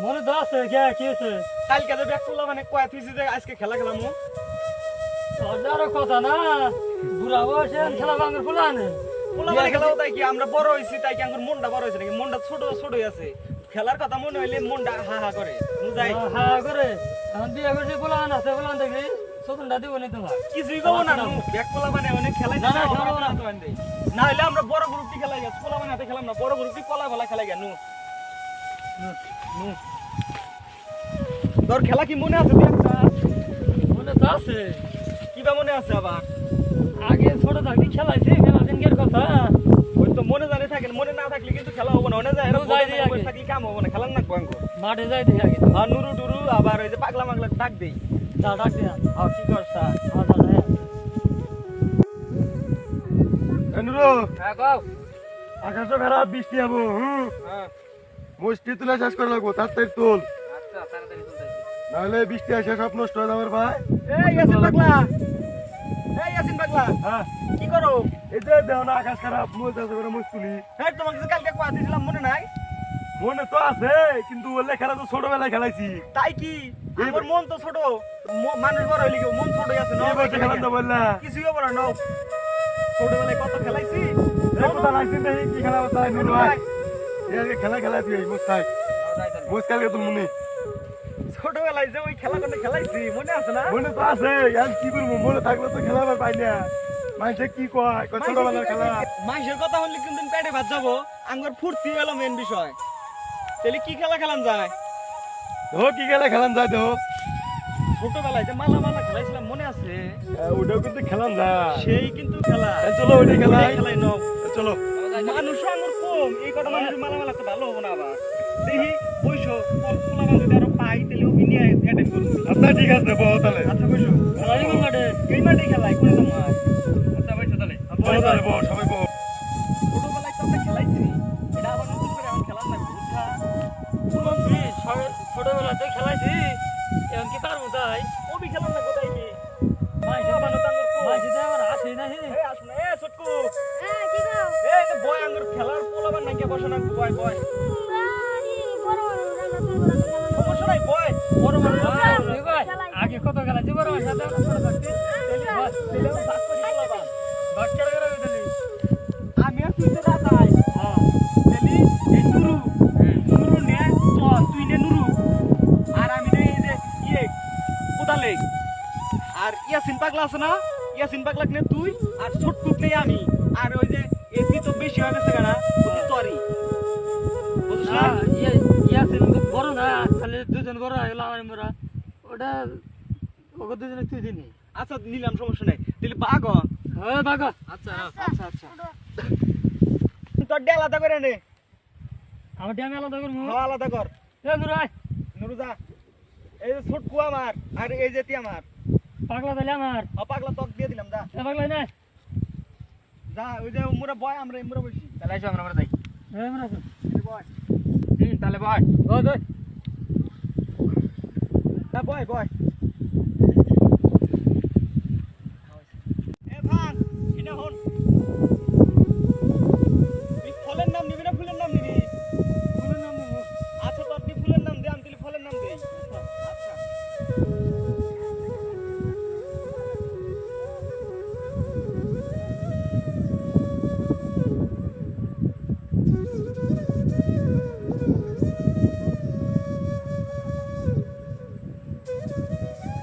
মনে তো আছে কি আছে? কালকে যে ব্যাক করলাম মানে কয় তুই যে আজকে খেলা খেলামু হাজারো কথা না, বুড়া বয়সে খেলা ভাঙর ফুলানে পোলা মানে খেলাও তাই কি আমরা বড় হইছি তাই কি আমার মনটা বড় হইছে নাকি মনটা ছোট ছোটই আছে খেলার কথা মনে হইলে মনটা হা হা করে বুঝাই হা করে এখন বিয়ে করছে ফুলান আছে, ফুলান দেখলি শোধনটা দিব নি তোমার কিছুই কব না ব্যাক পোলা মানে অনেক খেলাই না, না, খেলাবো না। না হইলে আমরা বড় গ্রুপটি খেলাই গেছি পোলা মানে হাতে খেলাম না বড় গ্রুপটি পোলা বলা খেলাই গেল তোর খেলা কি মনে আছে তুই একটা মনে তো আছে। কিবা মনে আছে আবার আগে ছোট থাকতে খেলাইছি, খেলা দিনকের কথা। ওই তো মনে জানে থাকে মনে না থাকলে কিন্তু খেলা হবো না মনে যায় ও যাই দিয়ে আগে। থাকলে কাম হবো না খেলার না ভয়ঙ্কর মাঠে যাই দেখি আগে আর নুরু টুরু আবার ওই যে পাগলা মাগলা ডাক দেই যা ডাক দিয়া কি করছ নুরু হ্যাঁ কও আকাশে খারাপ বৃষ্টি হবো হ্যাঁ মুষ্টি তুলে শেষ করে লাগবো তাড়াতাড়ি তুল আচ্ছা তাড়াতাড়ি চলতেছি নাহলে বৃষ্টি আসে সব নষ্ট হয়ে যাবে ভাই। এই ইয়াসিন পাগলা এই ইয়াসিন পাগলা হ্যাঁ কি করো এই যে দেও না আকাশ খারাপ মুজ আছে করে মুজ তুলি হ্যাঁ তোমাকে যে কালকে কথা দিয়েছিলাম মনে নাই মনে তো আছে কিন্তু ওলে খেলা তো ছোটবেলায় খেলাইছি তাই কি আমার মন তো ছোট মানুষ বড় হইলে কি মন ছোটই আছে না এই বলতে খেলাম তো বললা কিছুই হবে না নাও ছোটবেলায় কত খেলাইছি এই কথা লাগছেন দেখি কি খেলা বলতে নুরু ভাই এই খেলা খেলাইছি এই মুজ খাই মুজ কালকে তুল মনে ছোটবেলায় যে ওই খেলা করতে খেলাইছি মনে আছে না মনে তো আছে আর কি করবো মনে থাকলে তো খেলাবার পাই না মানুষে কি কয় কয় ছোটবেলার খেলা মাইশের কথা বললে কিন্তু পেটে ভাত যাবো আঙ্গুর ফুর্তি হলো মেন বিষয় তাহলে কি খেলা খেলাম যায় দেখো কি খেলা খেলাম যায় দেখো ছোটবেলায় যে মালা মালা খেলাইছিলাম মনে আছে ওটাও কিন্তু খেলাম যায় সেই কিন্তু খেলা চলো ওইটাই খেলাই খেলাই নাও চলো মানুষ আঙ্গুর কম এই কটা মানুষ মালা মালা তো ভালো হবো না আবার দেখি বইসো পোলা বান্ধব আরো পাই তাহলে ওকে নিয়ে অ্যাটেন্ড করবো আচ্ছা ঠিক আছে বহ তাহলে আচ্ছা বইসো মাঠে এই মাঠে খেলাই করে তো মাছ আচ্ছা বইসো তাহলে বহ তাহলে বহ সবাই বহ ছোটবেলায় তো আমরা খেলাইছি এটা আবার নতুন করে এখন খেলার না বুঝা শুনছি ছোটবেলাতে খেলাইছি, এখন কি পারবো তাই? ওবি খেলার না কোথায় কি মাইসে মানুষ আঙ্গুর কম মাইসে আমার আসে না হে। এই আসুন এ ছোটকু এই যে বয় আঙ্গুর খেলার পোলাবার নাকি বসে না বয় বয় সমস্যা নাই বয় বড় মানুষ আগে কত খেলাইছি বড় আমার সাথে ছোট থাকতে বাচ্চারা করে দিলি। আমি আর তুই তো দাদাই তাহলে এই নুরু নুরু নে চল তুই নে নুরু আর আমি নে এই যে ইয়ে কোদালে আর ইয়াসিন পাগলা আছে না ইয়াসিন পাগলা নে তুই আর ছোটকুক নে আমি আর ওই যে এদি তো বেশি হয়ে গেছে কেনা ওদি তরি বুঝছ না ইয়াসিন বড় না, তাহলে দুজন বড় হয়ে গেল আমার মোরা, ওটা ওকে দুজনে তুই দিনি। আচ্ছা নিলাম সমস্যা নাই তাহলে বাঘ হ্যাঁ বাগা আচ্ছা আচ্ছা আচ্ছা তোর ডে আলাদা করে নে আমার ড্যামে আলাদা করবো। হ্যাঁ আলাদা কর নুরাই নুরু যা এই যে ছোটকু আমার আর এই যে তুই আমার পাগলা তাহলে আমার পাগলা তক দিয়ে দিলাম যা পাগলাই না যা ওই যে মুরা বয় আমরা মুরা বসি তাহলে আইসো আমরা যাই বয় তাহলে বয় বয় বয় হ্যাঁ বয় বয় এ ভান এটা হন তুই ফলের নাম নিবি না ফুলের নাম নিবি ফুলের নাম নেবো। আচ্ছা তো আপনি ফুলের নাম দে আমি তাহলে ফলের নাম দেই আচ্ছা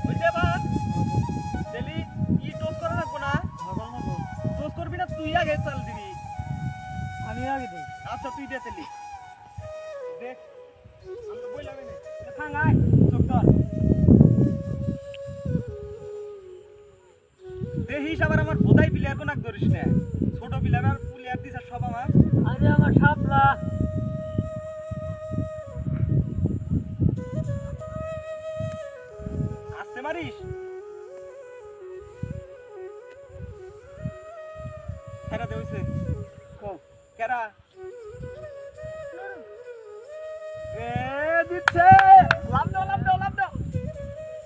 বুঝতে পার তাহলে ই টোস করা লাগবো না টোস করবি না তুই আগে চাল দিবি আমি আগে দিই। আচ্ছা তুই দে তাহলে দেখ আমি তো বইলাম না থাং আয় চুপ কর দেখিস আবার আমার বোধাই প্লেয়ার কোন ধরিস না ছোট প্লেয়ার আর প্লেয়ার দিস সব আমার আরে আমার সাপলা আসতে মারিস কেরা দেউছে কেরা এ দিচ্ছে লাভ দাও লাভ দাও লাভ দাও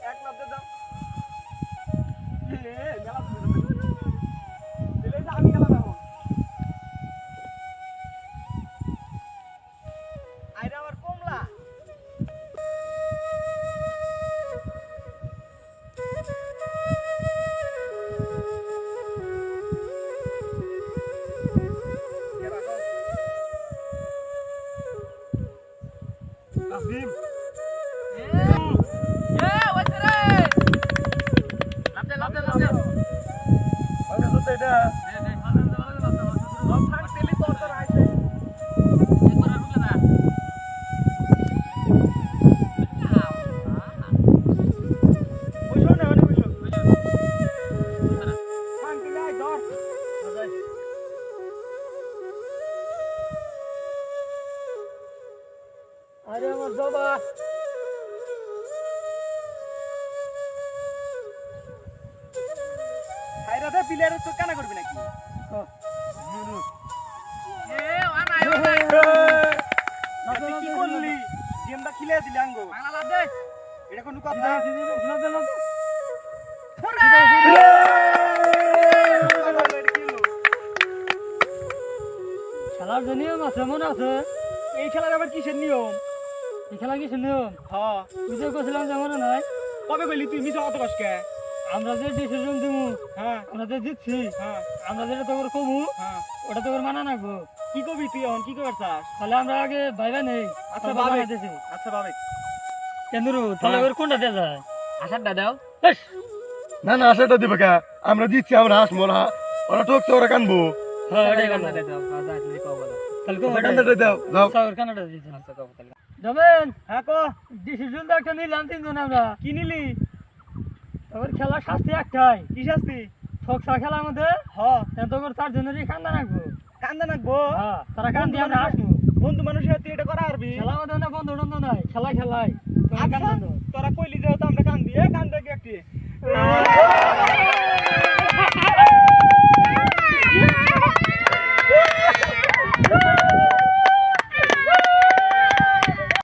এক লাভ দাও এ মেলা দিলে আমি গেলাম এখন আইরা আমার কমলা কাসিম আরে তো এটা বুঝো না মানে বুঝো শান্তি নাই ধর আরে আমার বাবা খাইরাতে প্লেয়ারের চোখ কানা করবি নাকি তুই কি করলি গেমটা খিলে দিলি আঙ্গ এটা কোন কথা খেলার যে নিয়ম আছে মনে আছে এই খেলার আবার কিসের নিয়ম এই খেলা কি নিয়ম হ্যাঁ তুই যে করছিলাম যে মনে নাই কবে কইলি তুই মিছা কথা কসকে আমরা যে ডিসিশন দিব হ্যাঁ আমরা যে জিতছি হ্যাঁ আমরা যেটা তোর কমু হ্যাঁ ওটা তোর মানা রাখবো কি কবি তুই এখন কি করবার চাস তাহলে আমরা আগে ভাইবা নেই আচ্ছা বাবে দিছি আচ্ছা বাবে কেন্দুরু তাহলে ওর কোনটা দেওয়া যায় আসারটা দাও না না সেটা দিবে কা আমরা দিচ্ছি আমরা আসবো না ওরা ঠকছে ওরা কানবো হ্যাঁ এটাই কথা দাও আচ্ছা তুমি কও বলো তাহলে কোন কান্দাটা দাও দাও ওর কানাটা দিছি আচ্ছা কও তাহলে যাবেন হ্যাঁ কো ডিসিশন তো একটা নিলাম তিনজন আমরা কি নিলি তোর খেলা শাস্তি একটাই কি শাস্তি ছক্সা খেলার মধ্যে হ্যাঁ তোর চারজনেরই কান্দা রাখবো কান্দা নাকবো হ্যাঁ তারা কান্দি আমরা আসবো বন্ধু মানুষের তুই এটা করা পারবি খেলা মধ্যে না বন্ধ টন্ধ নাই খেলা খেলাই তোরা আচ্ছা কান্দা তোরা কইলি যেহেতু আমরা